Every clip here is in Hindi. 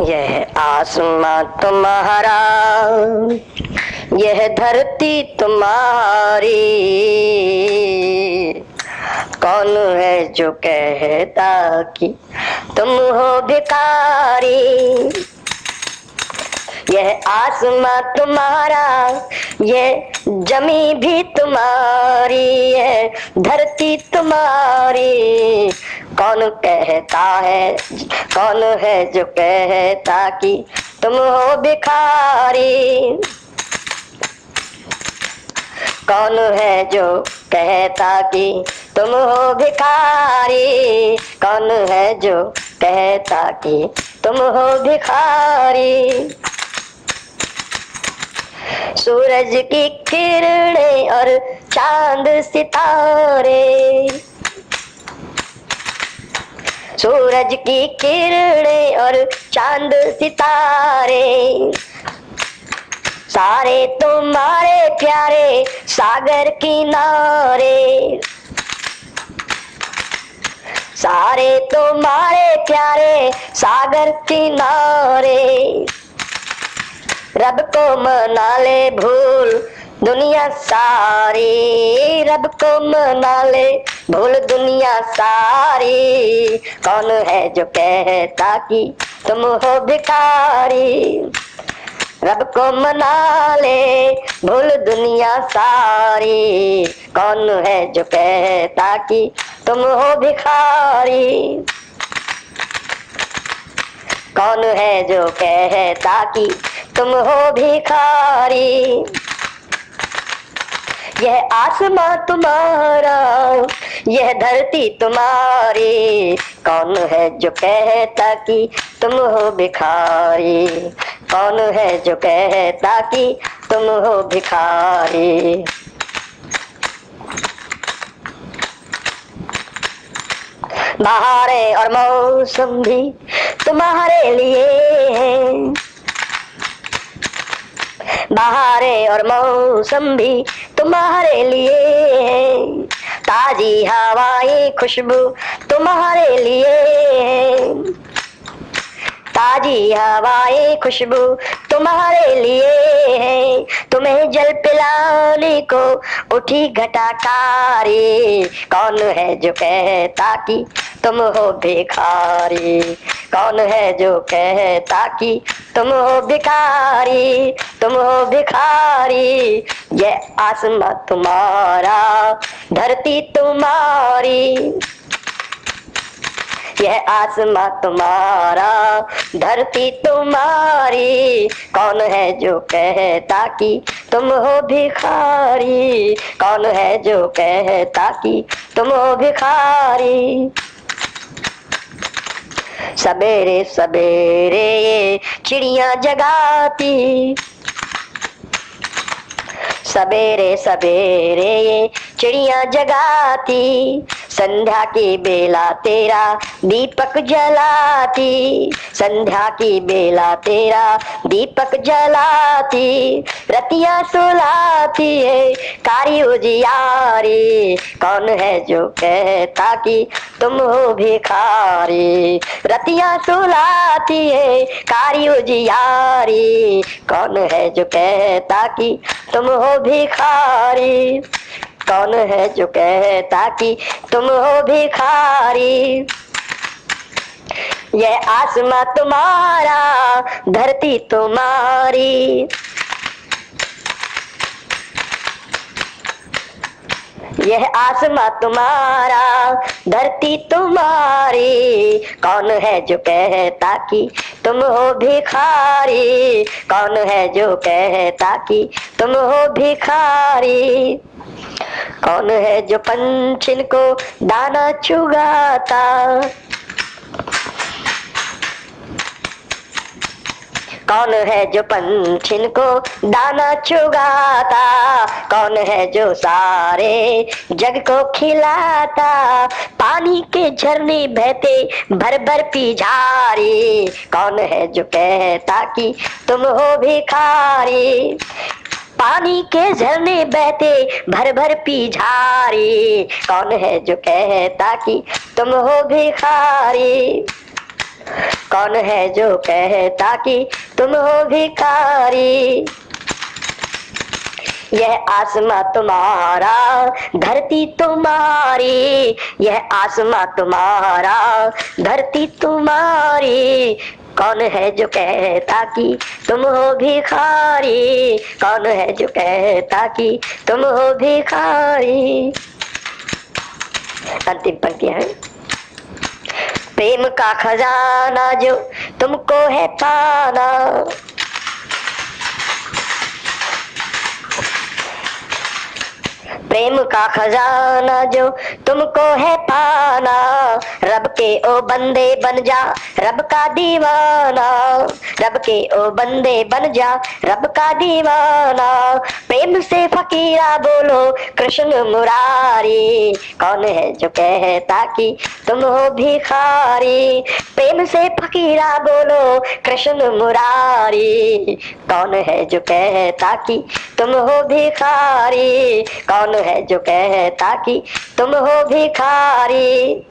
यह आसमां तुम्हारा, यह धरती तुम्हारी, कौन है जो कहता कि तुम हो भिखारी। यह आसमां तुम्हारा, यह जमी भी तुम्हारी है, धरती तुम्हारी, कौन कहता है, कौन है जो कहता कि तुम हो भिखारी। कौन है जो कहता कि तुम हो भिखारी, कौन है जो कहता कि तुम हो भिखारी। सूरज की किरणें और चांद सितारे, सूरज की किरणें और चांद सितारे, सारे तुम्हारे प्यारे सागर किनारे, सारे तुम्हारे प्यारे सागर किनारे। रब को मना ले भूल दुनिया सारी, रब को मना ले भूल दुनिया सारी, कौन है जो कहता कि तुम हो भिखारी। रब को मना ले भूल दुनिया सारी, कौन है जो कहता कि तुम हो भिखारी। कौन है जो कहता कि तुम हो भिखारी। यह आसमां तुम्हारा, यह धरती तुम्हारी, कौन है जो कहता कि तुम हो भिखारी। कौन है जो कहता कि तुम हो भिखारी। बहारें और मौसम भी तुम्हारे लिए हैं, बहारें और मौसम भी तुम्हारे लिए हैं, ताजी हवाएं खुशबू तुम्हारे लिए हैं, ताजी हवाएं खुशबू तुम्हारे लिए हैं। तुम्हें जल पिलाने को उठी घटाकारी, कौन है जो कहता कि तुम हो भिखारी। कौन है जो कहता कि तुम हो भिखारी, तुम हो भिखारी। यह आसमां तुम्हारा, धरती तुम्हारी, यह आसमां तुम्हारा, धरती तुम्हारी, कौन है जो कहता कि तुम हो भिखारी। कौन है जो कहता कि तुम हो भिखारी। सवेरे सवेरे ये चिड़ियां जगाती, सवेरे सवेरे ये चिड़ियां जगाती, संध्या की बेला तेरा दीपक जलाती, संध्या की बेला तेरा दीपक जलाती, रतियां सुलाती है कारी उजियारी। कौन है जो कहता कि तुम हो भिखारी। रतियां सुलाती है कारी उजियारी, कौन है जो कहता कि तुम हो भिखारी। कौन है जो कहता कि तुम हो भिखारी। यह आसमां तुम्हारा, धरती तुम्हारी, यह आसमां तुम्हारा, धरती तुम्हारी, कौन है जो कहता कि तुम हो भिखारी। कौन है जो कहता कि तुम हो भिखारी। कौन है जो पंछिन को दाना चुगाता, कौन है जो पंछिन को दाना चुगाता। कौन है जो सारे जग को खिलाता, पानी के झरने बहते भर भर पी झारी। कौन है जो कहता कि तुम हो भिखारी। पानी के झरने बहते भर भर पी झारी, कौन है जो कहता कि तुम हो भिखारी। कौन है जो कहता कि तुम हो भिखारी। यह आसमां तुम्हारा, धरती तुम्हारी, यह आसमां तुम्हारा, धरती तुम्हारी। कौन है जो कहता कि तुम हो भिखारी, कौन है जो कहता कि तुम हो भिखारी। अंतिम पंक्तियां हैं। प्रेम का खजाना जो तुमको है पाना, प्रेम का खजाना जो तुमको है पाना, रब के ओ बंदे बन जा रब का दीवाना, रब के ओ बंदे बन जा रब का दीवाना। प्रेम से फकीरा बोलो कृष्ण मुरारी, कौन है जो कहता कि तुम हो भिखारी। प्रेम से फकीरा बोलो कृष्ण मुरारी, कौन है जो कहता कि तुम हो भिखारी, कौन है जो कहता कि तुम हो भिखारी।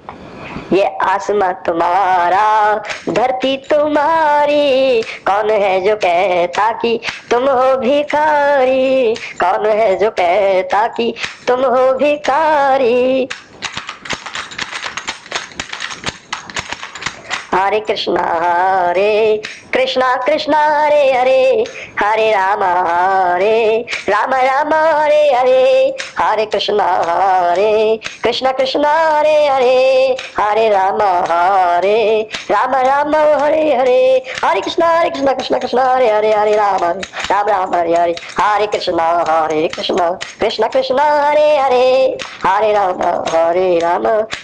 ये आसमां तुम्हारा, धरती तुम्हारी, कौन है जो कहता कि तुम हो भिखारी, कौन है जो कहता कि तुम हो भिखारी। हरे कृष्णा कृष्णा हरे हरे, हरे राम राम हरे हरे, हरे कृष्णा कृष्णा हरे हरे, हरे राम राम हरे हरे, हरे कृष्णा कृष्णा हरे हरे, हरे राम हरे हरे, हरे कृष्णा कृष्णा हरे हरे, हरे राम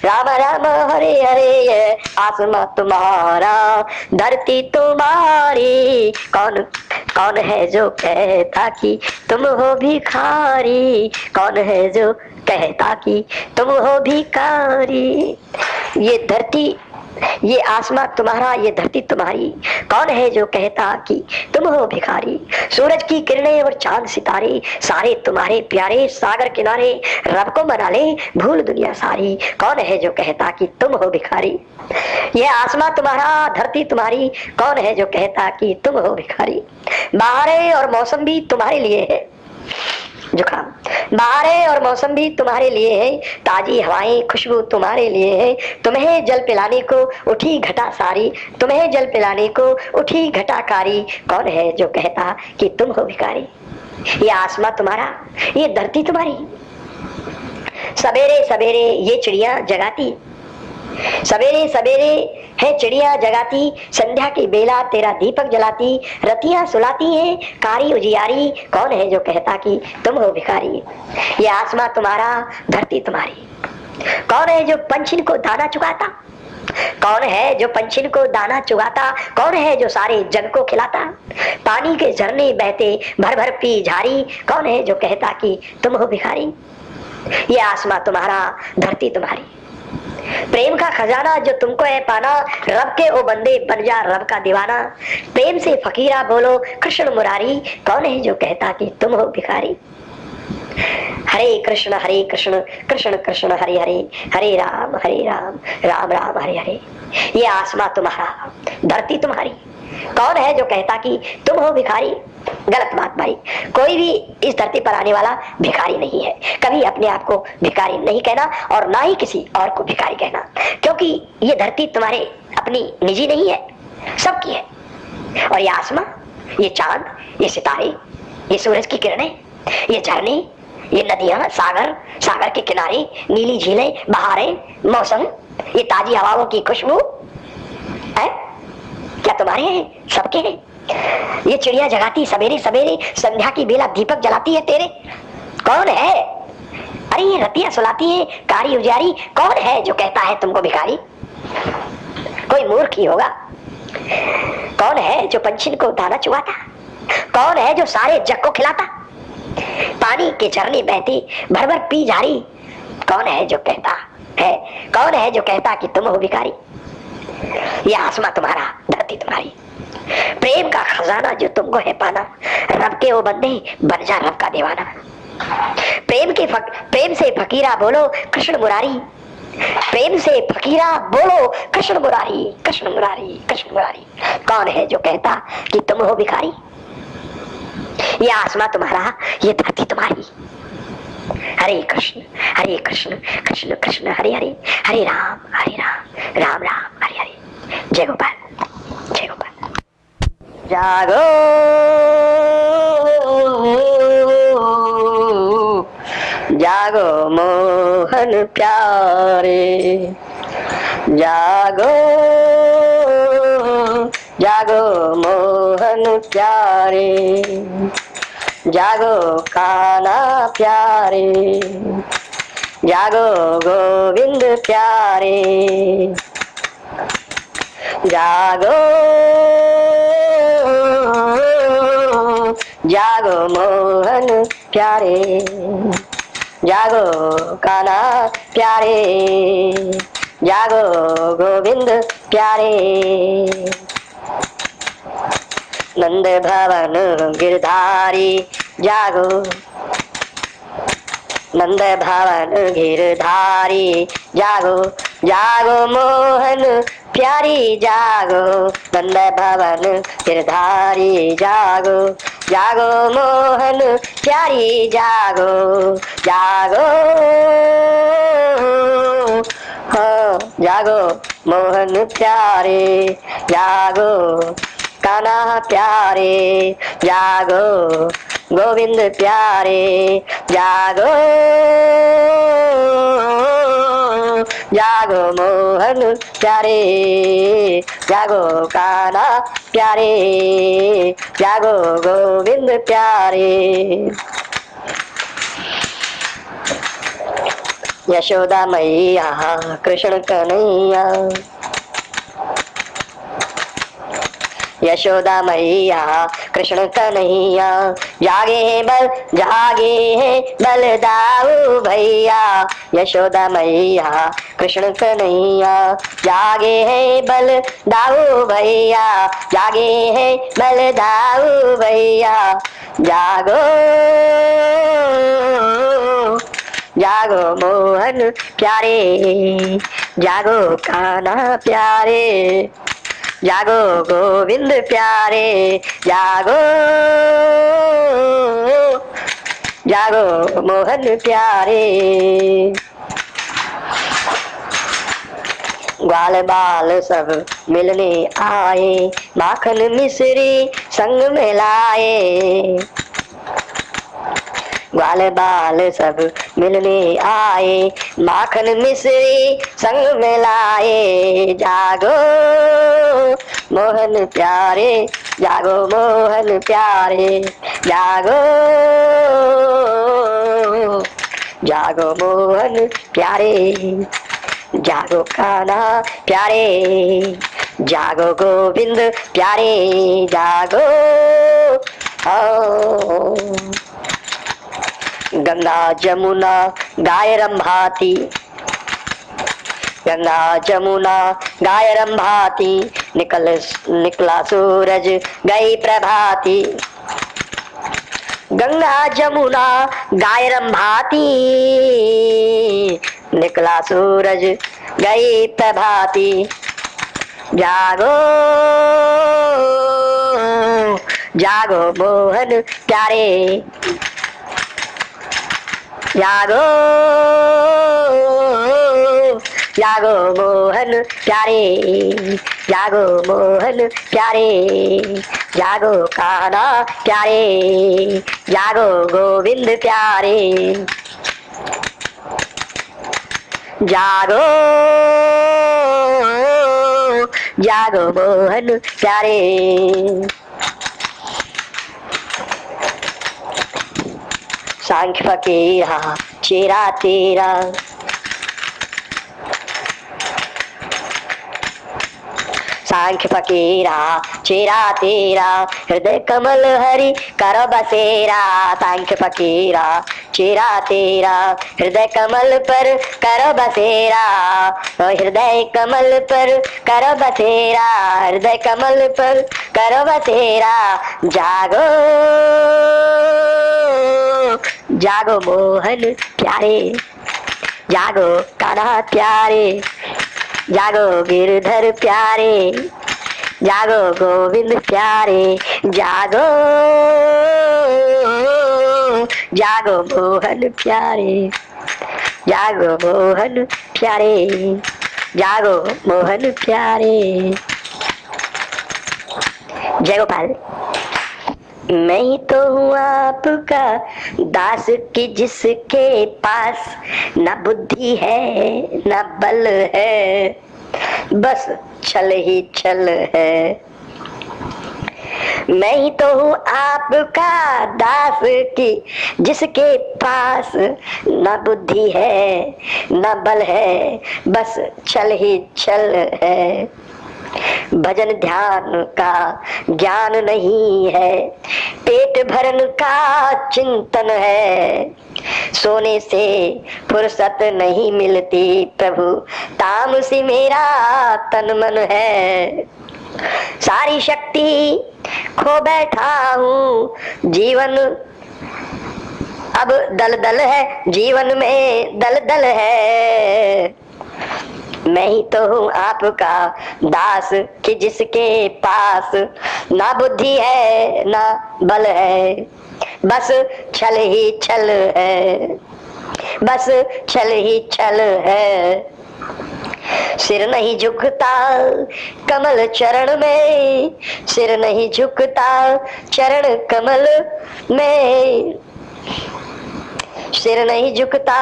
राम हरे हरे। आसमां तुम्हारा, धरती तुम्हारी, कौन है जो कहता कि तुम हो भिखारी, कौन है जो कहता कि तुम हो भिखारी। ये धरती, ये आसमां तुम्हारा, ये धरती तुम्हारी, कौन है जो कहता कि तुम हो भिखारी। सूरज की किरणें और चांद सितारे सारे तुम्हारे प्यारे, सागर किनारे रब को मना ले भूल दुनिया सारी, कौन है जो कहता कि तुम हो भिखारी। ये आसमां तुम्हारा, धरती तुम्हारी, कौन है जो कहता कि तुम हो भिखारी। बहारें और मौसम भी तुम्हारे लिए है, जुकाम, बहारें और मौसम भी तुम्हारे लिए है, ताजी हवाएं खुशबू तुम्हारे लिए है। तुम्हें जल पिलाने को उठी घटा सारी, तुम्हें जल पिलाने को उठी घटाकारी, कौन है जो कहता कि तुम हो भिखारी। ये आसमां तुम्हारा, ये धरती तुम्हारी, सवेरे सवेरे ये चिड़िया जगाती, सवेरे सवेरे है चिड़िया जगाती, संध्या की बेला तेरा दीपक जलाती, रतियां सुलाती हैं कारी उजियारी, कौन है जो कहता कि तुम हो भिखारी। ये आसमां तुम्हारा, धरती तुम्हारी, कौन है जो पंछी को दाना चुगाता, कौन है जो पंछी को दाना चुगाता, कौन है जो सारे जग को खिलाता। पानी के झरने बहते भर भर पी झारी, कौन है जो कहता कि तुम हो भिखारी। ये आसमां तुम्हारा, धरती तुम्हारी, प्रेम का खजाना जो तुमको है पाना, रब के ओ बंदे बन जा रब का दीवाना। प्रेम से फकीरा बोलो कृष्ण मुरारी, कौन है जो कहता कि तुम हो भिखारी। हरे कृष्ण कृष्ण कृष्ण हरे हरे, हरे राम राम राम हरे हरे। ये आसमां तुम्हारा, धरती तुम्हारी, कौन है जो कहता कि तुम हो भिखारी। गलत बात भाई, कोई भी इस धरती पर आने वाला भिखारी नहीं है। कभी अपने आप को भिखारी नहीं कहना और ना ही किसी और को भिखारी कहना, क्योंकि ये धरती तुम्हारे अपनी निजी नहीं है, सबकी है। और ये आसमां, ये चांद, ये सितारे, ये सूरज की किरणें, ये झरने, ये नदियां, सागर के किनारे, नीली झीलें, बहारें, मौसम, ये ताजी हवाओं की खुशबू है, क्या तुम्हारे हैं? सबके हैं। ये चिड़िया जगाती सवेरे सवेरे, संध्या की बेला दीपक जलाती है तेरे, कौन है। अरे ये रतियां सुलाती है कारी उजारी, कौन है जो कहता है तुमको भिखारी। कोई मूर्ख ही होगा। कौन है जो पंछी को दाना चुगाता, कौन है जो सारे जग को खिलाता। पानी के झरने बहती भर भर पी जारी, कौन है जो कहता है, कौन है जो कहता कि तुम हो भिखारी। यह आसमां तुम्हारा, धरती तुम्हारी, प्रेम का खजाना जो तुमको है पाना, रब के वो बंदे बन जा रब का दीवाना। प्रेम से फकीरा बोलो कृष्ण मुरारी, प्रेम से फकीरा बोलो कृष्ण मुरारी कृष्ण मुरारी कृष्ण मुरारी। कौन है जो कहता कि तुम हो भिखारी? ये आसमां तुम्हारा, ये धरती तुम्हारी। हरे कृष्ण कृष्ण कृष्ण हरे हरे, हरे राम राम राम हरे हरे। जय गोपाल जय गोपाल। जागो जागो मोहन प्यारे, जागो जागो मोहन प्यारे, जागो कान्हा प्यारे, जागो गोविंद प्यारे, जागो जागो मोहन प्यारे, जागो कान्हा प्यारे, जागो गोविंद प्यारे। नंद भवन गिरधारी जागो, नंद भवन गिरधारी जागो, जागो मोहन प्यारी जागो, नंद भवन गिरधारी जागो, जागो मोहन प्यारी जागो, जागो हाँ जागो मोहन प्यारे, जागो कान्हा प्यारे, जागो गोविंद प्यारे, जागो जागो मोहन प्यारे, जागो कान्हा प्यारे, जागो गोविंद प्यारे। यशोदा मैया कृष्ण कन्हैया, यशोदा मैया कृष्ण कन्हैया, जागे हैं बल दाऊ भैया, यशोदा मैया कृष्ण कन्हैया, जागे हैं बल दाऊ भैया, जागे हैं बल दाऊ भैया, जागो जागो मोहन प्यारे, जागो कान्हा प्यारे, जागो गोविंद प्यारे, जागो जागो मोहन प्यारे। ग्वाल बाल सब मिलने आए, माखन मिश्री संग में लाए, ग्वाल बाल सब मिलने आए, माखन मिश्री संग में लाए, जागो मोहन प्यारे, जागो मोहन प्यारे, जागो जागो मोहन प्यारे, जागो कान्हा प्यारे, जागो गोविंद प्यारे, जागो गंगा जमुना गाय रंभाती, गंगा जमुना गाय रंभाती, निकला सूरज गई प्रभाती, गंगा जमुना गाय रंभाती, निकला सूरज गई प्रभाती, जागो जागो मोहन प्यारे, जागो जागो मोहन प्यारे, जागो मोहन प्यारे, जागो कान्हा प्यारे, जागो गोविंद प्यारे, जागो जागो मोहन प्यारे। सांख्य फकीरा चेरा तेरा, सांख्य फकीरा चेरा तेरा, हृदय कमल हरि कर बसेरा, सांख्य फकीरा चेरा तेरा, हृदय कमल पर कर बसेरा, हृदय कमल पर कर बसेरा, हृदय कमल पर कर बसेरा, जागो जागो मोहन प्यारे, जागो कान्हा प्यारे, जागो गिरधर प्यारे, जागो गोविंद प्यारे, जागो जागो मोहन प्यारे, जागो मोहन प्यारे, जागो मोहन प्यारे। जय गोपाल। मैं ही तो हूँ आपका दास कि जिसके पास ना बुद्धि है ना बल है, बस छल ही छल है। मैं ही तो हूँ आपका दास कि जिसके पास ना बुद्धि है ना बल है, बस छल ही छल है। भजन ध्यान का ज्ञान नहीं है, पेट भरन का चिंतन है। सोने से फुर्सत नहीं मिलती प्रभु, तामसी मेरा तन मन है। सारी शक्ति खो बैठा हूँ, जीवन अब दल दल है, जीवन में दल दल है। मैं ही तो हूँ आपका दास कि जिसके पास ना बुद्धि है ना बल है, बस छल ही छल है, बस छल ही छल है। सिर नहीं झुकता कमल चरण में, सिर नहीं झुकता चरण कमल में, सिर नहीं झुकता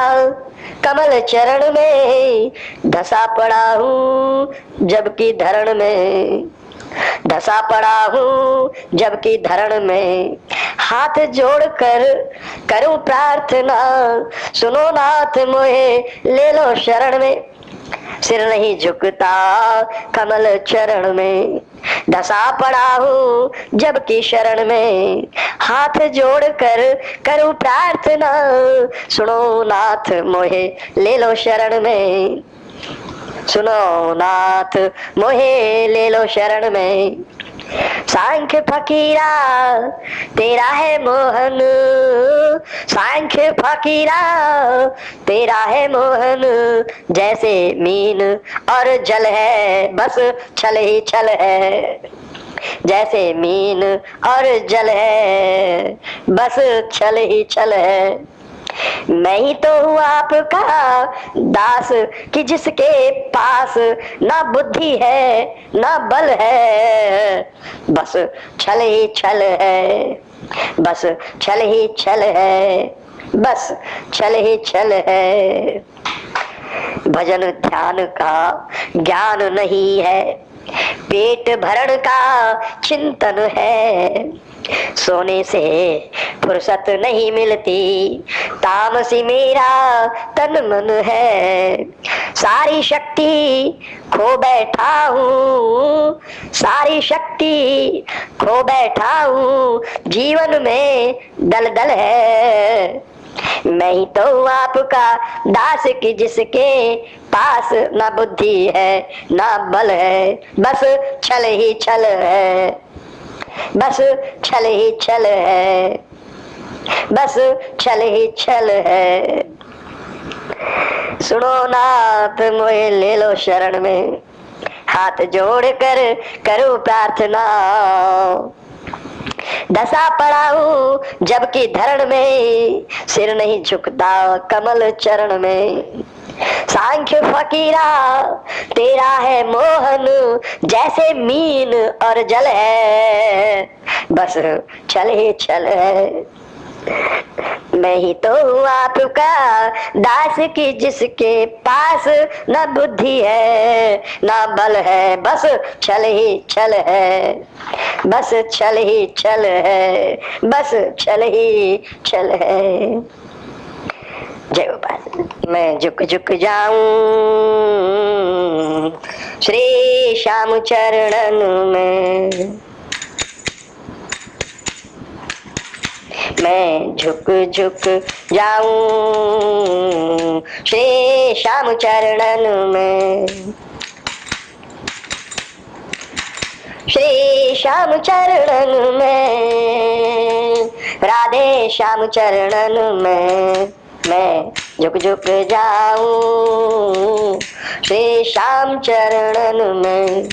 कमल चरण में। धसा पड़ा हूँ जबकि धरण में, धसा पड़ा हूँ जबकि धरण में। हाथ जोड़कर करूं प्रार्थना, सुनो नाथ मोहे ले लो शरण में। सिर नहीं झुकता कमल चरण में, धसा पड़ा हूँ जबकि शरण में। हाथ जोड़कर करूं प्रार्थना, सुनो नाथ मोहे ले लो शरण में, सुनो नाथ मोहे ले लो शरण में। सांख्य फकीरा तेरा है मोहन, सांख्य फकीरा तेरा है मोहन। जैसे मीन और जल है, बस छल ही छल है। जैसे मीन और जल है, बस छल ही छल है। मैं ही तो हूँ आपका दास कि जिसके पास ना बुद्धि है ना बल है, बस छल ही छल है, बस छल ही छल है, बस छल ही छल है। भजन ध्यान का ज्ञान नहीं है, पेट भरण का चिंतन है। सोने से फुर्सत नहीं मिलती, तामसी मेरा तन मन है। सारी शक्ति खो बैठा हूँ, सारी शक्ति खो बैठा हूँ, जीवन में दल दल है। मैं ही तो हूँ आपका दास कि जिसके पास ना बुद्धि है ना बल है, बस छल ही छल है, बस छल ही छल है, बस छल ही छल है। सुनो नाथ मोहे ले लो शरण में, हाथ जोड़ कर करूं प्रार्थना। धसा पड़ा हूँ जबकि धरण में, सिर नहीं झुकता कमल चरण में। सांख्य फकीरा तेरा है मोहन, जैसे मीन और जल है, बस छल ही छल है। मैं ही तो हूँ आपका दास कि जिसके पास न बुद्धि है न बल है, बस छल ही छल है, बस छल ही छल है, बस छल ही छल है। जय गोपाल। मैं झुक झुक जाऊं श्री श्याम चरणन में, मैं झुक झुक जाऊं श्री श्याम चरणन में, श्री श्याम चरणन में, राधे श्याम चरणन में मैं झुक झुक जाऊं श्री श्याम चरणन में।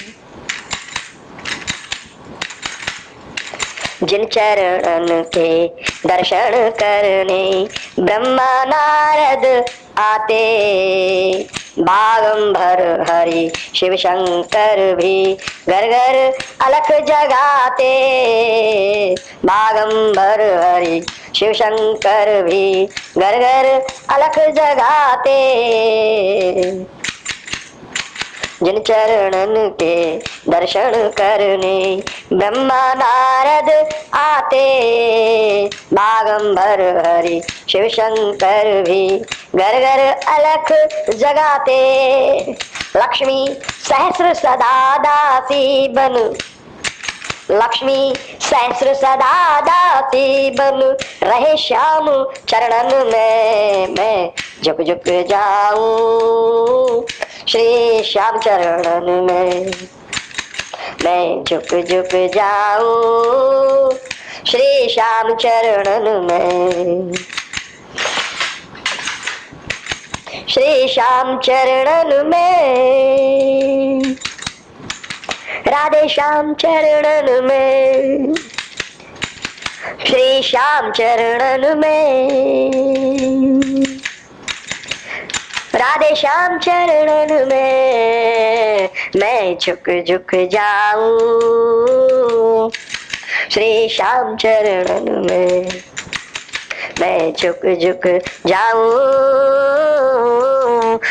जिन चरणन के दर्शन करने ब्रह्मा नारद आते, बागंबर हरि शिव शंकर भी घर घर अलख जगाते। बागंबर हरि शिव शंकर भी घर घर अलख जगाते। जिन चरणन के दर्शन करने ब्रह्मा नारद आते, बागंबर हरि शिव शंकर भी घर घर अलख जगाते। लक्ष्मी सहस्र सदा दासी बन, लक्ष्मी सहस्र सदा दासी बन रहे श्याम चरणन में। मैं झुक झुक जाऊं श्री श्याम चरणन में। मैं झुक झुक जाऊं श्री श्याम चरणन में। श्री श्याम चरणन में, राधे श्याम चरणन में। श्री श्याम चरणन में, राधे श्याम चरणन में। मैं झुक झुक जाऊं श्री श्याम चरणन में। मैं झुक झुक जाऊं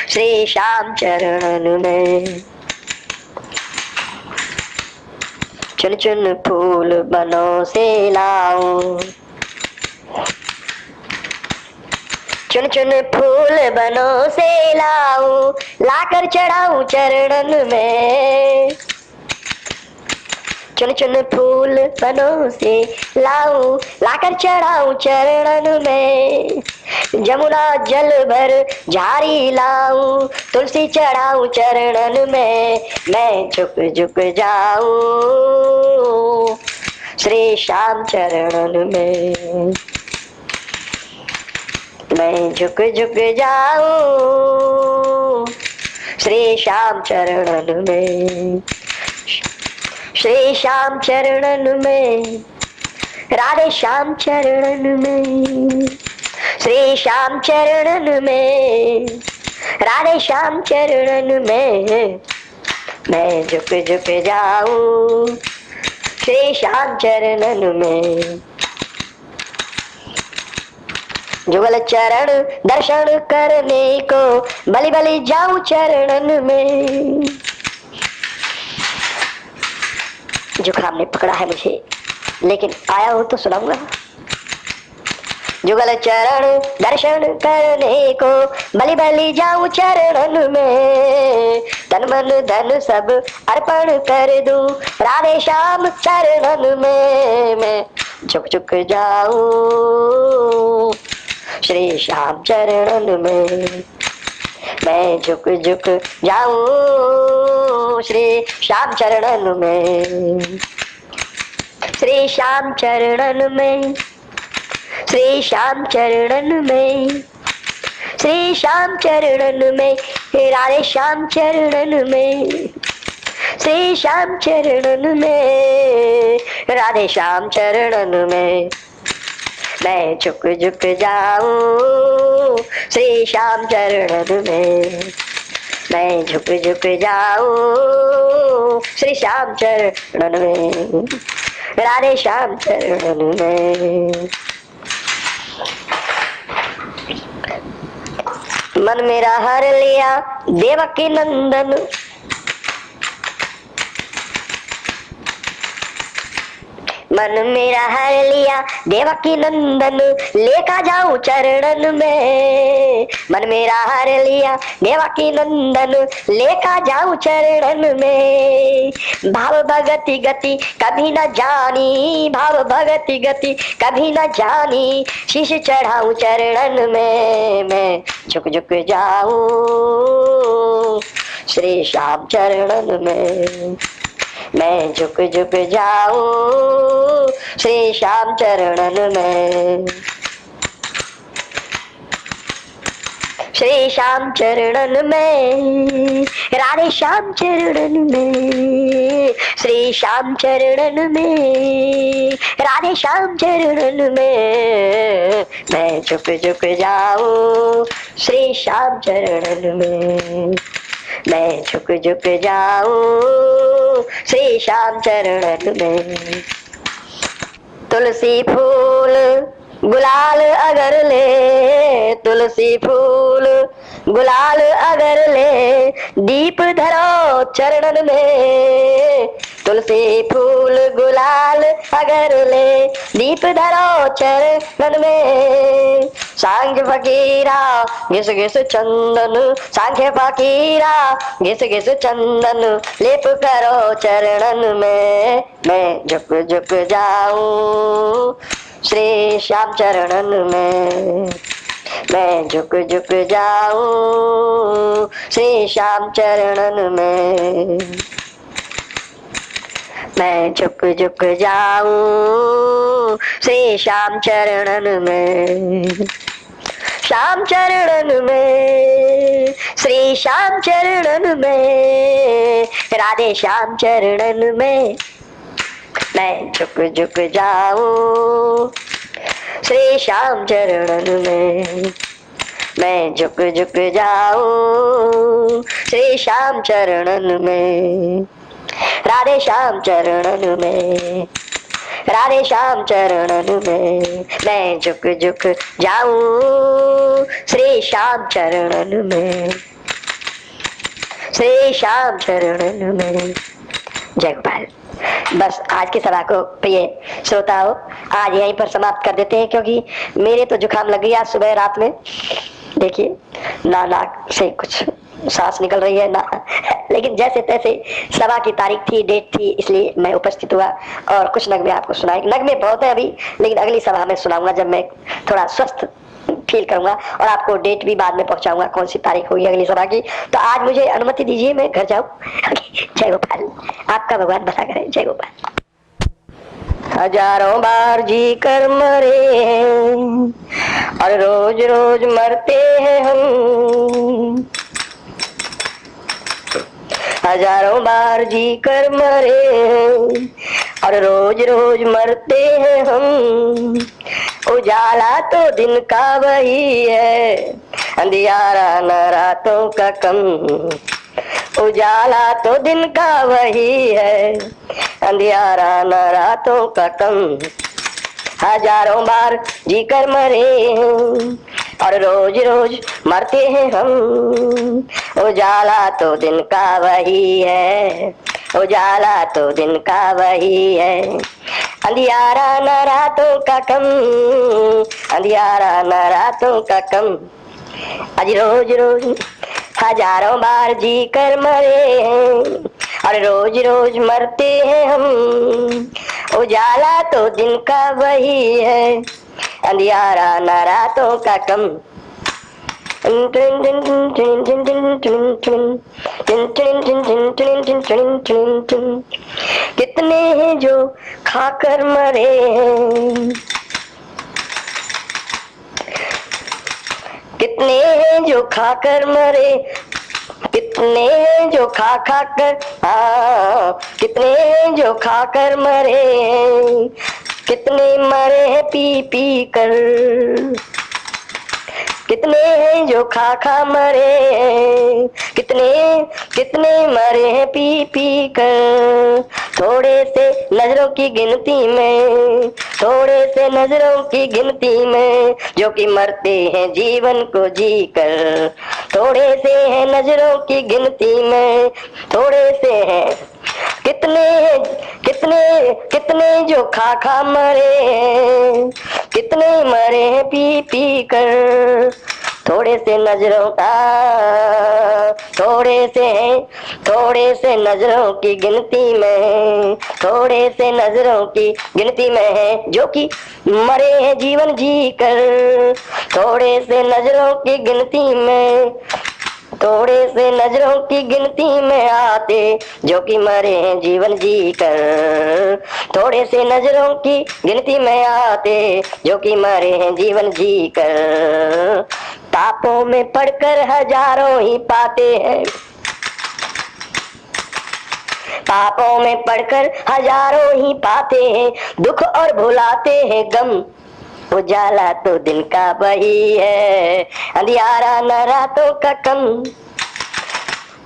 श्री श्याम चरणन में। चुन चुन फूल बनों से लाऊं, चुन चुन फूल बनों से लाऊं, लाकर चढ़ाऊं चरणन में। चुन चुन फूल बनों से लाऊं, लाकर चढ़ाऊं चरणन में। जमुना जल भर झारी लाऊं, तुलसी चढ़ाऊं चरणन में। मैं झुक झुक जाऊं श्री श्याम चरणन में। मैं झुक झुक जाऊं श्री श्याम चरणन में। श्री श्याम चरणन में, राधे श्याम चरणन में। श्री श्याम चरणन में, राधे श्याम चरणन में। मैं झुक झुक जाऊं श्री श्याम चरणन में। जुगल चरण दर्शन करने को बलि बलि जाऊं चरणन में। जुकाम ने पकड़ा है मुझे, लेकिन आया हूं तो सुनाऊंगा। जुगल चरण दर्शन करने को बलि बलि जाऊं चरणन में। तन मन धन सब अर्पण कर दूं राधे श्याम चरणन में। मैं झुक झुक जाऊं श्री श्याम चरणन में। मैं झुक झुक जाऊं श्री श्याम चरणन में। श्री श्याम चरणन में, श्री श्याम चरणन में। श्री श्याम चरणन में, राधे श्याम चरणन में। श्री श्याम चरणन में, राधे श्याम चरणन में। मैं झुक झुक जाऊं श्री श्याम चरणन में। मैं झुक झुक जाऊं श्री श्याम चरणन में, राधे श्याम चरणन में। मन मेरा हर लिया देवकी नंदन, मन मेरा हर लिया देवकी नंदन, लेका जाऊं चरणन में। मन मेरा हर लिया देवकी नंदन, लेका जाऊं चरणन में। भाव भगति गति कभी न जानी, भाव भगति गति कभी न जानी, शीश चढ़ाऊं चरणन में। मैं झुक झुक जाऊं श्री श्याम चरणन में। मैं झुक झुक जाऊं श्री श्याम चरणन में। श्री श्याम चरणन में, राधे श्याम चरणन में, श्री श्याम चरणन में, राधे श्याम चरणन में, मैं झुक झुक जाऊं श्री श्याम चरणन में, मैं झुक झुक जाऊं श्री श्याम चरणन में। तुलसी फूल गुलाल अगर ले, तुलसी फूल गुलाल अगर ले, दीप धरो चरणन में, तुलसी फूल गुलाल अगर ले, दीप धरो चरणन में। सांख्य फकीरा घिस घिस चंदन, सांख्य फकीरा घिस घिस चंदन, लेप करो चरणन में, मैं झुक झुक जाऊं श्री श्याम चरणन में, मैं झुक झुक जाऊं श्री श्याम चरणन में, मैं झुक झुक जाऊं श्री श्याम चरणन में, श्याम चरणन में, श्री श्याम चरणन में, राधे श्याम चरणन में, मैं झुक झुक जाऊं श्री श्याम चरणन में, मैं झुक झुक जाऊं श्री श्याम चरणन में, राधे श्याम चरणन में, राधे श्याम चरणन में, मैं झुक झुक जाऊं श्री श्याम चरणन में, श्री श्याम चरणन में। जय गोपाल। बस आज की सभा को प्रिय श्रोताओं आज यहीं पर समाप्त कर देते हैं, क्योंकि मेरे तो जुकाम लग गई आज सुबह रात में। देखिए ना नाक से कुछ सांस निकल रही है ना, लेकिन जैसे तैसे सभा की तारीख थी, डेट थी, इसलिए मैं उपस्थित हुआ और कुछ नगमे आपको सुनाए। नगमे बहुत है अभी, लेकिन अगली सभा में सुनाऊंगा जब मैं थोड़ा स्वस्थ फील करूंगा, और आपको डेट भी बाद में पहुंचाऊंगा कौन सी तारीख होगी अगली सभा की। तो आज मुझे अनुमति दीजिए मैं घर जाऊं। जय गोपाल, आपका भगवान भला करे। जय गोपाल। हजारों बार जी कर मरे हैं और रोज रोज मरते हैं हम, हजारों बार जी कर मरे हैं और रोज रोज मरते हैं हम। उजाला तो दिन का वही है, अंधियारा न रातों का कम, उजाला तो दिन का वही है, अंधियारा न रातों का कम। हजारों बार जी कर मरे हैं और रोज रोज मरते हैं हम। उजाला तो दिन का वही है, उजाला तो दिन का वही है, अंधियारा न रातों का कम, अंधियारा न रातों का कम। आज रोज रोज हजारों बार जी कर मरे हैं और रोज रोज मरते हैं हम। उजाला तो दिन का वही है, अंधियारा न रातों का कम। कितने हैं जो खाकर मरे हैं, कितने हैं जो खाकर मरे, कितने हैं जो खा खा कर, कितने हैं जो खाकर मरे, कितने मरे हैं पी पी कर, कितने हैं जो खा खा मरे, कितने कितने मरे हैं पी पी कर। थोड़े से नजरों की गिनती में, थोड़े से नजरों की गिनती में, जो कि मरते हैं जीवन को जी कर। थोड़े से हैं नजरों की गिनती में, थोड़े से हैं, कितने कितने कितने जो खा खा मरे, कितने मरे हैं पी पी कर। थोड़े से नजरों का, थोड़े से नजरों की गिनती में, थोड़े से नजरों की गिनती में है, जो कि मरे हैं जीवन जी कर। थोड़े से नजरों की गिनती में, थोड़े से नजरों की गिनती में आते, जो कि मरे हैं जीवन जी कर। थोड़े से नजरों की गिनती में आते, जो कि मरे हैं जीवन जी कर। पापों में पड़कर हजारों ही पाते हैं, पापों में पड़कर हजारों ही पाते हैं दुख और भुलाते हैं गम। उजाला तो दिन का वही है, अंधियारा न रातों का कम।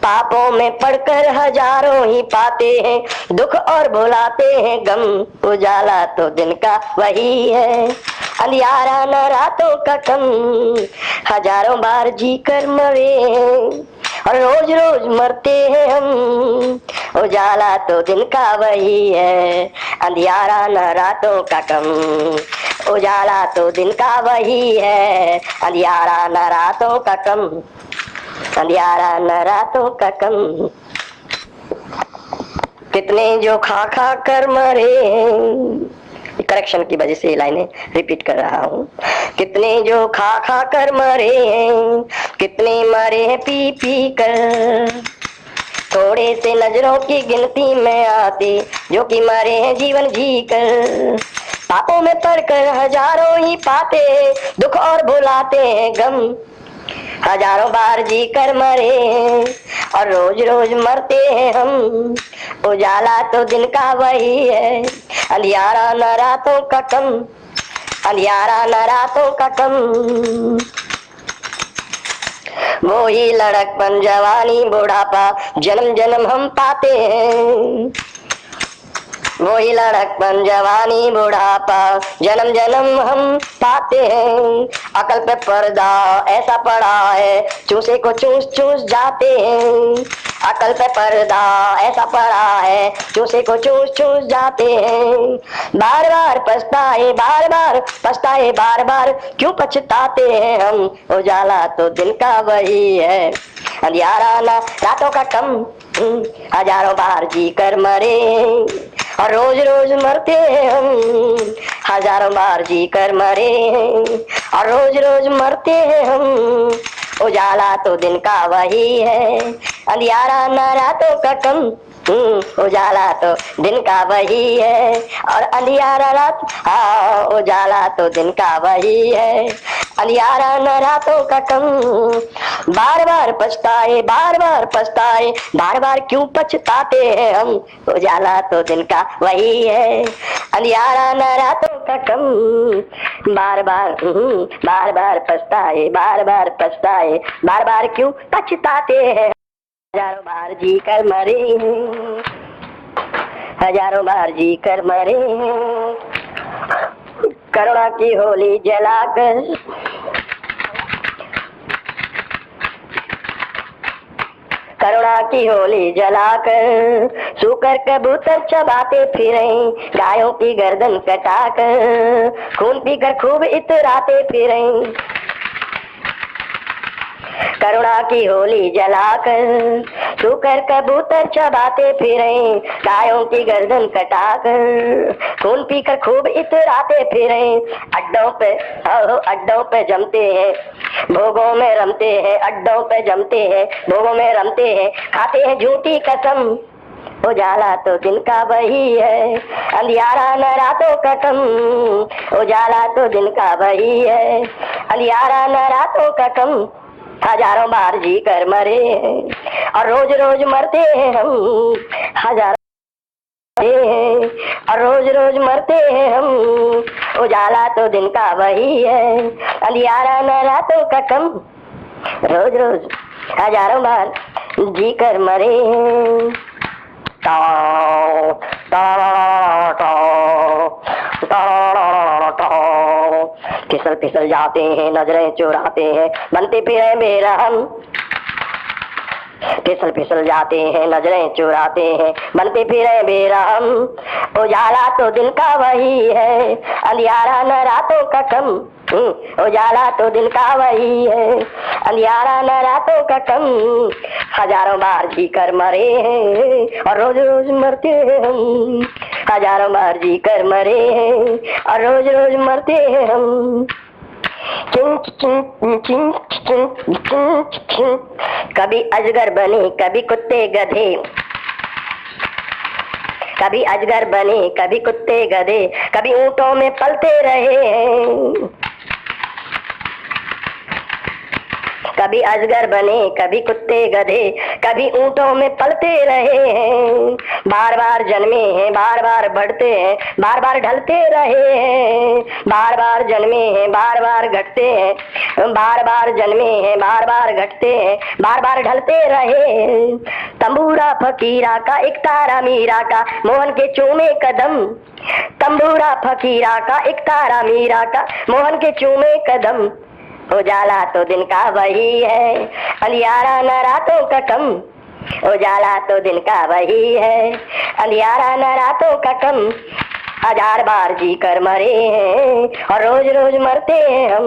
पापों में पड़कर हजारों ही पाते हैं दुख और भुलाते हैं गम। उजाला तो दिन का वही है, अंधियारा न रातों का कम। हजारों बार जी कर मरे और रोज रोज मरते हैं हम। उजाला तो दिन का वही है, अंधियारा न रातों का कम। उजाला तो दिन का वही है, अंधियारा न रातों का कम। अंधियारा न रातों का कम। कितने जो खा खा कर मरे, करेक्शन की वजह से ये लाइनें रिपीट कर रहा हूँ। कितने जो खा खा कर मरे हैं, कितने मरे हैं पी पी कर। थोड़े से नजरों की गिनती में आते जो कि मरे हैं जीवन जी कर। पापों में पड़कर हजारों ही पाते हैं दुख और भुलाते हैं गम। हजारों बार जी कर मरे हैं और रोज रोज मरते हैं हम। उजाला तो दिन का वही है, अंधियारा न रातों का कम। अंधियारा न रातों का कम। वो ही लड़कपन जवानी बुढ़ापा जन्म जन्म हम पाते हैं। वही लड़कपन जवानी बुढ़ापा जन्म जन्म हम पाते हैं। अकल पे पर्दा ऐसा पड़ा है चूसे को चूस चूस जाते हैं। अकल पे पर्दा ऐसा पड़ा है चूसे को चूस चूस जाते हैं। बार बार पछताए बार बार पछताए बार बार क्यों पछताते हैं हम। उजाला तो दिन का वही है, अंधियारा ना रातों का कम। हजारों बार जी कर मरे और रोज रोज मरते हैं हम। हजारों बार जी कर मरे और रोज रोज मरते हैं हम। उजाला तो दिन का वही है, अंधियारा न रातों का कम। उजाला तो दिन का वही है और अंधियारा रात। हाँ, उजाला तो दिन का वही है, अंधियारा न रातों का कम। बार बार पछताए बार बार पछताए बार बार क्यों पछताते हैं हम। उजाला तो दिन का वही है, अंधियारा न रातों का कम। बार बार पछताए बार बार क्यों पछताते हैं। हजारों बार जी कर मरे हैं, हजारों बार जी कर मरे हैं। करुणा की होली जलाकर, करुणा की होली जलाकर सूकर कबूतर चबाते फिरे। गायों की गर्दन कटाकर खून पीकर खूब इतराते फिरे। करुणा की होली जलाकर सूकर कबूतर चबाते फिरे। गायों की गर्दन कटाकर खून पीकर खूब इतराते फिरे। अड्डों पे जमते हैं भोगों में रमते हैं। अड्डों पे जमते हैं भोगों में रमते हैं, खाते हैं झूठी कसम। उजाला तो दिन का वही है, अंधियारा न रातों का कम। उजाला तो दिन का वही है, अंधियारा न रातों का कम। हजारों बार जी कर मरे और रोज रोज मरते हैं हम। हजारों और रोज रोज मरते हैं हम। उजाला तो दिन का वही है, अंधियारा न रातों का कम। रोज रोज हजारों बार जी कर मरे। Tau tau tau tau. फिसल फिसल जाते हैं नजरें चुराते हैं बनते फिरे बेरहम। फिसल फिसल जाते हैं नजरें चुराते हैं बनते फिरे बेरहम। उजाला तो दिन का वही है, अंधियारा न रातों का कम। उजाला तो दिन का वही है, अंधियारा न रातों का कम। हजारों बार जी कर मरे हैं और रोज रोज मरते हैं हम। हजारों बार जी कर मरे हैं और रोज रोज मरते हैं हम। कभी अजगर बने कभी कुत्ते गधे। कभी अजगर बने कभी कुत्ते गधे, कभी ऊंटों में पलते रहे हैं। कभी अजगर बने, कभी कुत्ते गधे, कभी ऊंटों में पलते रहे हैं। बार बार जन्मे हैं, बार बार बढ़ते हैं, बार बार ढलते रहे हैं। बार बार जन्मे हैं, बार बार घटते हैं, बार बार जन्मे हैं, बार बार घटते हैं, बार बार ढलते रहे। तंबूरा फकीरा का, एक तारा मीरा का, मोहन के चूमे कदम। तंबूरा फकीरा का, एक तारा मीरा का, मोहन के चूमे कदम। उजाला तो दिन का वही है, अंधियारा न रातों का कम। उजाला तो दिन का वही है, अंधियारा न रातों का कम। हजार बार जी कर मरे हैं और रोज रोज मरते हैं हम।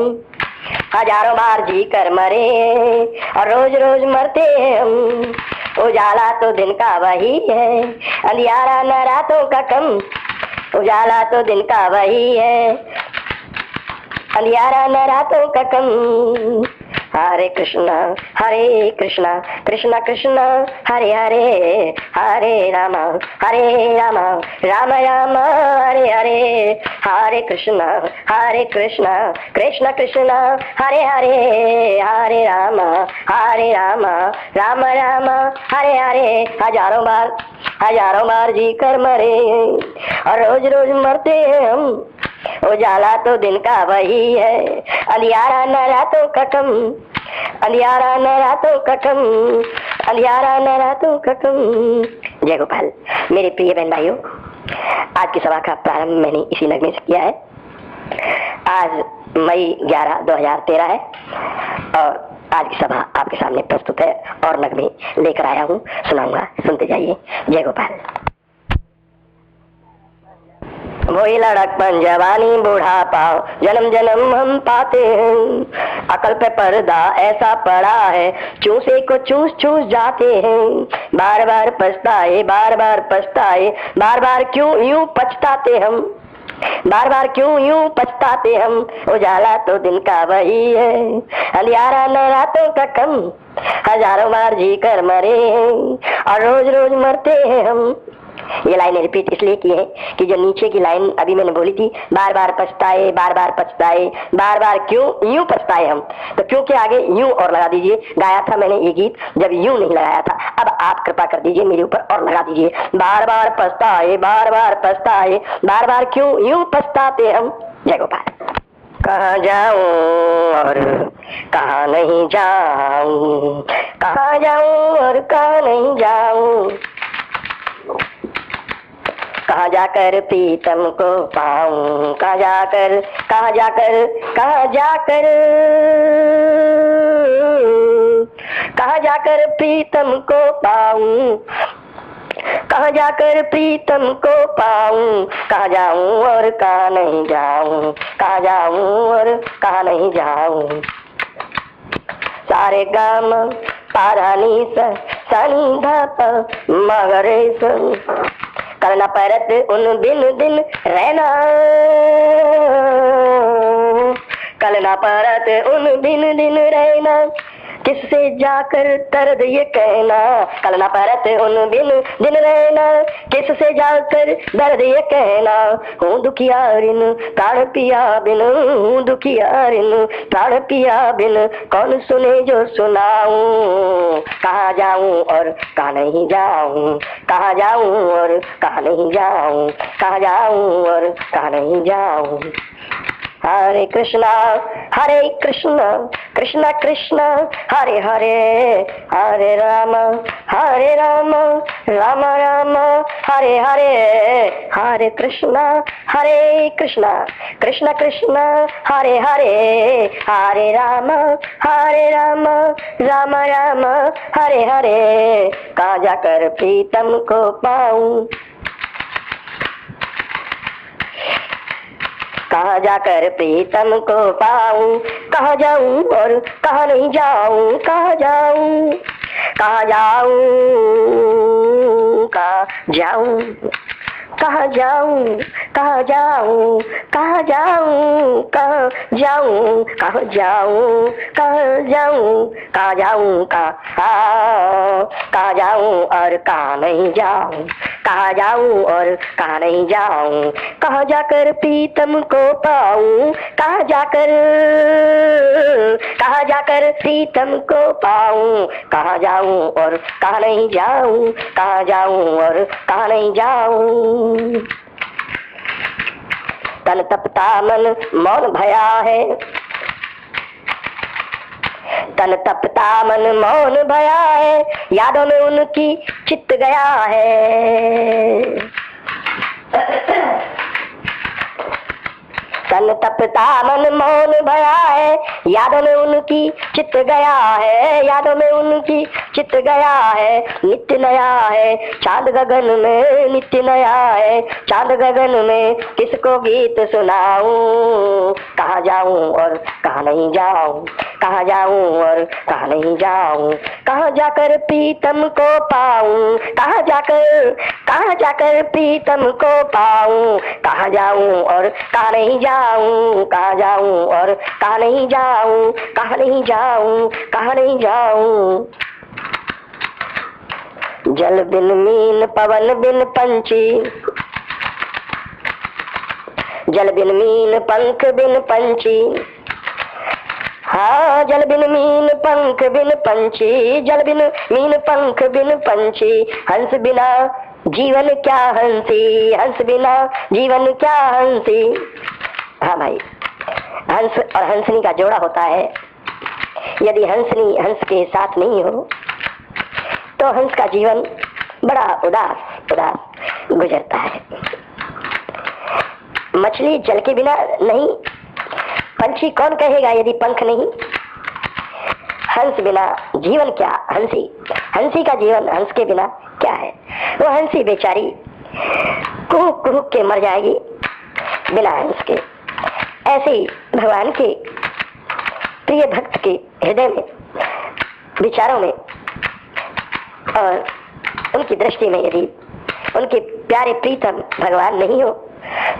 हजारों बार जी कर मरे हैं और रोज रोज मरते हैं हम। उजाला तो दिन का वही है, अंधियारा न रातों का कम। उजाला तो दिन का वही है, अंधियारा न रातों का कम। हरे कृष्णा कृष्णा कृष्णा हरे हरे, हरे राम राम राम हरे हरे। हरे कृष्णा कृष्णा कृष्णा हरे हरे, हरे राम राम राम हरे हरे। हजारों बार जी कर मरे और रोज रोज मरते हैं हम। उजाला तो दिन का वही है, अंधियारा न रातों का कम। अंधियारा न रातों का कम, अंधियारा न रातों का कम। जय गोपाल। मेरे प्रिय बहन भाइयों, आज की सभा का प्रारंभ मैंने इसी नगमे से किया है। आज मई 11, 2013 है और आज की सभा आपके सामने प्रस्तुत है और नगमे लेकर आया हूँ, सुनाऊंगा, सुनते जाइए। जय गोपाल। वही लड़कपन, जवानी, बूढ़ापा, जन्म जन्म हम पाते हैं। अकल पे पर्दा ऐसा पड़ा है, चूसे को चूस चूस जाते हैं। बार बार पछताए, बार बार पछताए, बार बार क्यों यूं पछताते हम। बार बार क्यों यूं पछताते हम। उजाला तो दिन का वही है, अंधियारा न रातों का कम। हजारों बार जी कर मरे हैं और रोज रोज मरते हैं हम। ये लाइनें रिपीट इसलिए की है कि जो नीचे की लाइन अभी मैंने बोली थी, बार बार पछताए, बार बार पछताए, बार बार क्यों यूं पछताए हम, तो क्यों के आगे यूं और लगा दीजिए। गाया था मैंने ये गीत जब यूं नहीं लगाया था, अब आप कृपा कर दीजिए मेरे ऊपर और लगा दीजिए। बार बार पछताए, बार बार पछताए, बार बार क्यों यूं पछताते हम। जय गोपाल। कहाँ जाऊं और कहाँ नहीं जाऊं, कहाँ जाऊं और कहाँ नहीं जाऊं। कहाँ जाकर प्रीतम को पाऊं, कहाँ जाकर, कहाँ जाकर, कहाँ जाकर, कहाँ जाकर प्रीतम को पाऊं, कहाँ जाकर प्रीतम को पाऊं। कहाँ जाऊं और कहाँ नहीं जाऊं, कहाँ जाऊं और कहाँ नहीं जाऊं। सारे गाम पारानी सा सनी धापा मगरे सा, करना परत उन दिन दिन रहना, करना परत उन दिन दिन रहना। किससे जाकर दर्द ये कहना, करना परत उन दिन दिन रहना। किससे जाकर दर्द ये कहना, हूँ दुखियारिन प्राण पिया बिन, हूँ दुखियारिन प्राण पिया बिन। कौन सुने जो सुनाऊं, कहाँ जाऊं और कहाँ नहीं जाऊं, कहाँ जाऊं और कहाँ नहीं जाऊं, कहाँ जाऊं और कहाँ नहीं जाऊं। हरे कृष्णा कृष्णा कृष्णा हरे हरे, हरे राम राम राम हरे हरे। हरे कृष्णा कृष्णा कृष्णा हरे हरे, हरे राम राम राम हरे हरे। कहाँ जाकर प्रीतम को पाऊं, कहाँ जाकर प्रीतम को पाऊं। कहाँ जाऊं और कहाँ नहीं जाऊं, कहाँ जाऊं, कहाँ जाऊं, कहाँ जाऊं। कहाँ जाऊं, कहाँ जाऊं, कहाँ जाऊं, कहाँ जाऊं, कहाँ जाऊं, कहाँ जाऊं, कहाँ जाऊं, कहाँ जाऊं और कहाँ नहीं जाऊं, कहाँ जाऊं और कहाँ नहीं जाऊं, कहाँ जाकर प्रीतम को पाऊं, कहाँ जाकर प्रीतम को पाऊं, कहाँ जाऊं और कहाँ नहीं जाऊं, कहाँ जाऊं और कहाँ नहीं जाऊं। तन तपता मन मौन भया है, तन तपता मन मौन भया है, यादों में उनकी चित गया है। तन तपता मन मौन भया है, यादों में उनकी चित गया है, यादों में उनकी चित गया है। नित्य नया है चांद गगन में, नित्य नया है चांद गगन में, किसको गीत सुनाऊं, कहाँ जाऊं और कहाँ नहीं जाऊं, कहाँ जाऊं और कहाँ नहीं जाऊं, कहाँ जाकर प्रीतम को पाऊं, कहाँ जाकर प्रीतम को पाऊं, कहाँ जाऊं और कहाँ नहीं जाऊं, कहाँ जाऊं और कहाँ नहीं जाऊं, कहाँ नहीं जाऊं, कहाँ नहीं जाऊं। जल बिन मीन पवन बिन पंछी, जल बिन मीन पंख बिन पंछी, हाँ जल बिन मीन पंख बिन पंछी, जल बिन मीन पंख बिन पंछी, हंस बिना जीवन क्या हंसी, हंस बिना जीवन क्या हंसी। हाँ भाई, हंस और हंसनी का जोड़ा होता है। यदि हंसनी हंस के साथ नहीं हो तो हंस का जीवन बड़ा उदास उदास गुजरता है। मछली जल के बिना नहीं, पंछी कौन कहेगा यदि पंख नहीं। हंस बिना जीवन क्या हंसी, हंसी का जीवन हंस के बिना क्या है। वो हंसी बेचारी कुहुक कुहुक के मर जाएगी बिना हंस के। ऐसे ही भगवान के प्रिय भक्त के हृदय में, विचारों में और उनकी दृष्टि में यदि उनके प्यारे प्रीतम भगवान नहीं हो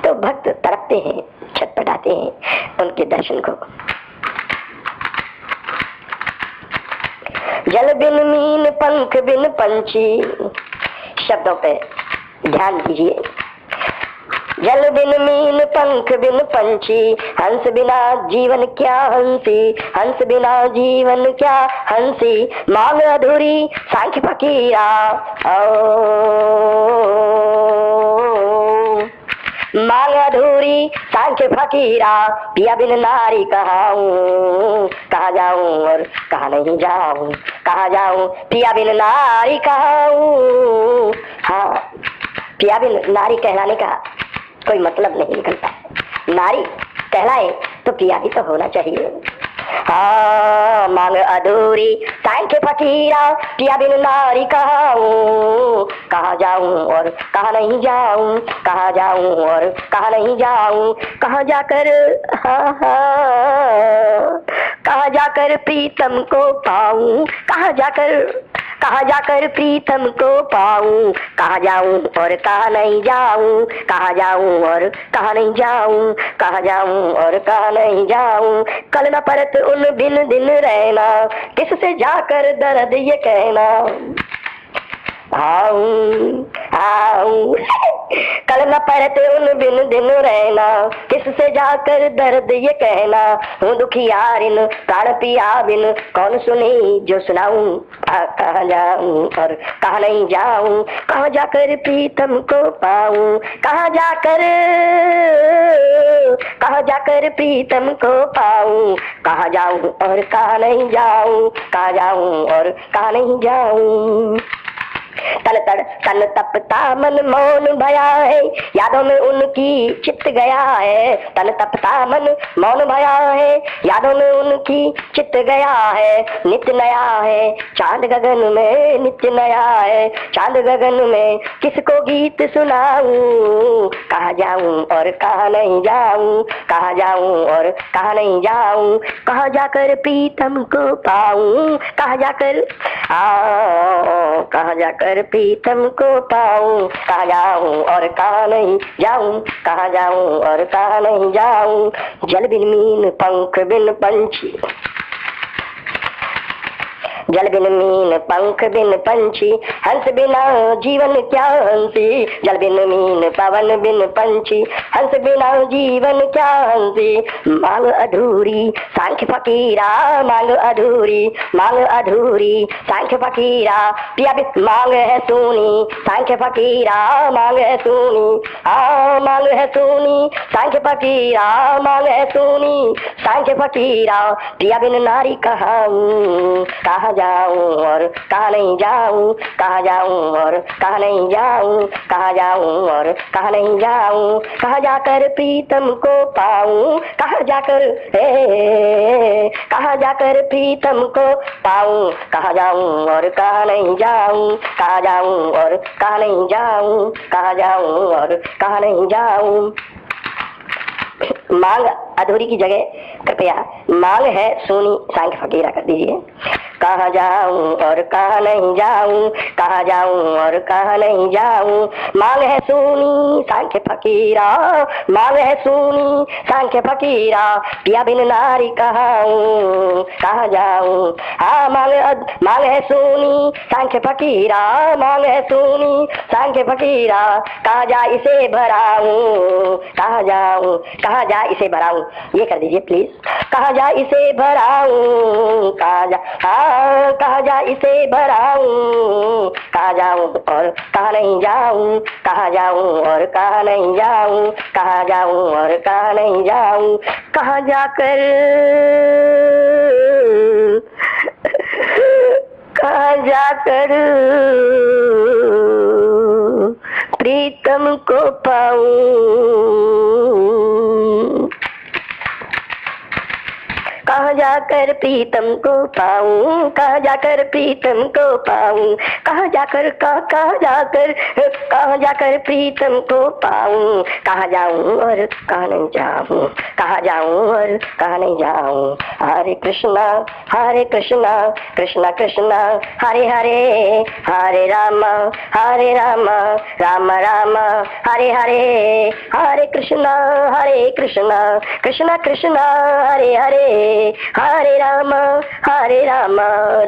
तो भक्त तड़पते हैं, छटपटाते हैं उनके दर्शन को। जल बिन मीन पंख बिन पंछी, शब्दों पे ध्यान दीजिए। जल बिन मीन पंख बिन पंछी, हंस बिना जीवन क्या हंसी, हंस बिना जीवन क्या हंसी। मांग अधूरी सांख्य फकीरा, मांग अधूरी सांख्य फकीरा, पिया बिन नारी कहाऊं, कहाँ जाऊं और कहाँ नहीं जाऊं, कहाँ जाऊं पिया बिन नारी कहाऊं। हाँ, पिया बिन नारी कहलाने का कोई मतलब नहीं निकलता है। नारी कहलाए तो पिया भी तो होना चाहिए। हाँ, मांग अधूरी सांख्य फकीरा, पिया बिन नारी कहाऊं, कहाँ जाऊं और कहाँ नहीं जाऊं, कहाँ जाऊं और कहाँ नहीं जाऊं। कहाँ जाकर कहाँ जाकर प्रीतम को पाऊं, कहाँ जाकर प्रीतम को पाऊं। कहाँ जाऊं और कहाँ नहीं जाऊं, कहाँ जाऊं और कहाँ नहीं जाऊं, कहाँ जाऊं और कहाँ नहीं जाऊं। कल न परत उन बिन दिन रहना, किससे जाकर दर्द ये कहना। आऊं आऊं कल न परत उन बिन दिन रहना, किससे जाकर दर्द ये कहना। हूँ दुखियारिन प्राण पिया बिन, कौन सुनी जो सुनाऊं। कहाँ जाऊं और कहाँ नहीं जाऊं, कहाँ जाकर प्रीतम को पाऊं। कहाँ जाकर प्रीतम को पाऊं। कहाँ जाऊं और कहाँ नहीं जाऊं, कहाँ जाऊं और कहाँ नहीं जाऊं। तन तपता मन मौन भया है, यादों में उनकी चित गया है। तन तपता मन मौन भया है, यादों में उनकी चित गया है। नित्य नया है चांद गगन में, नित्य नया है चांद गगन में, किसको गीत सुनाऊं। कहाँ जाऊं और कहाँ नहीं जाऊं, कहाँ जाऊं और कहाँ नहीं जाऊं। कहाँ जाकर प्रीतम को पाऊं, कहाँ जाकर जाकर प्रीतम को पाऊं, कहाँ जाऊं और कहाँ नहीं जाऊं, कहाँ जाऊं और कहाँ नहीं जाऊं। जल बिन मीन पंख बिन पंछी, जल बिन मीन पंख बिन पंछी, हंस बिना जीवन क्या हंसी। जल बिन मीन पवन बिन पंछी, हंस बिना जीवन क्या हंसी। मांग अधूरी सांख्य फकीरा, मांग अधूरी, मांग अधूरी सांख्य फकीरा। पिया भी मांग है सुनी, सांख्य फकीरा मांग है सुनी। मांग है सुनी सांख्य फकीरा, मांग है सुनी सांख्य फकीरा। पिया बिन नारी कहाऊं, कहाँ जाऊं और कहाँ नहीं जाऊं, कहाँ जाऊं और कहाँ नहीं जाऊं, कहाँ जाऊं और कहाँ नहीं जाऊं। कहाँ जाकर प्रीतम को पाऊं, कहाँ जाकर कहाँ जाकर प्रीतम को पाऊं। कहाँ जाऊं और कहाँ नहीं जाऊं, कहाँ जाऊं और कहाँ नहीं जाऊं, कहाँ जाऊं और कहाँ नहीं जाऊं। मांग अधूरी की जगह कृपया मांग है सोनी सांख्य फकीरा कर दीजिए। कहाँ जाऊं और कहाँ नहीं जाऊं, कहाँ जाऊं और कहाँ नहीं जाऊं। मांग है सोनी सांख्य फकीरा, मांग है सोनी सांख्य फकीरा। पिया बिन नारी कहाऊं, कहाँ जाऊं। मांग है सोनी सांख्य फकीरा, मांग है सोनी सांख्य फकीरा। कहाँ जा इसे भराऊं, कहाँ जाऊं, कहाँ जा इसे भराऊं, ये कर दीजिए प्लीज। कहाँ जा इसे भराऊं, कहाँ जा, कहाँ जा इसे भराऊं। कहाँ जाऊं और कहाँ नहीं जाऊं, कहाँ जाऊं और कहाँ नहीं जाऊं, कहाँ जाऊं और कहाँ नहीं जाऊं। कहाँ जाकर, कहाँ जाकर प्रीतम को पाऊं, कहाँ जाकर प्रीतम को पाऊं, कहाँ जाकर प्रीतम को पाऊं। कहाँ जाकर कहाँ जाकर, कहाँ जाकर प्रीतम को पाऊं। कहाँ जाऊं और कहाँ नहीं जाऊं, कहाँ जाऊं और कहाँ नहीं जाऊं। हरे कृष्णा कृष्णा कृष्णा हरे हरे, हरे राम राम राम हरे हरे। हरे कृष्णा कृष्णा कृष्णा हरे हरे, हरे राम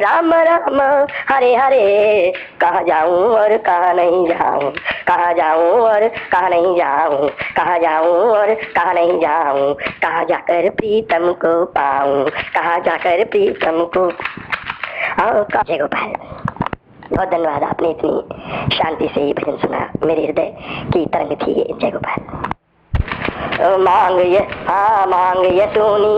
राम राम हरे हरे। कहाँ जाऊं और कहाँ नहीं जाऊं, कहाँ जाऊं और कहाँ नहीं जाऊं, कहाँ जाऊं और कहाँ नहीं जाऊं। कहाँ जाकर प्रीतम को पाऊं, कहाँ जाकर प्रीतम को। जय गोपाल। बहुत धन्यवाद, आपने इतनी शांति से ये भजन सुना, मेरे हृदय की तरंग थी ये। जय गोपाल। मांग ये सुनी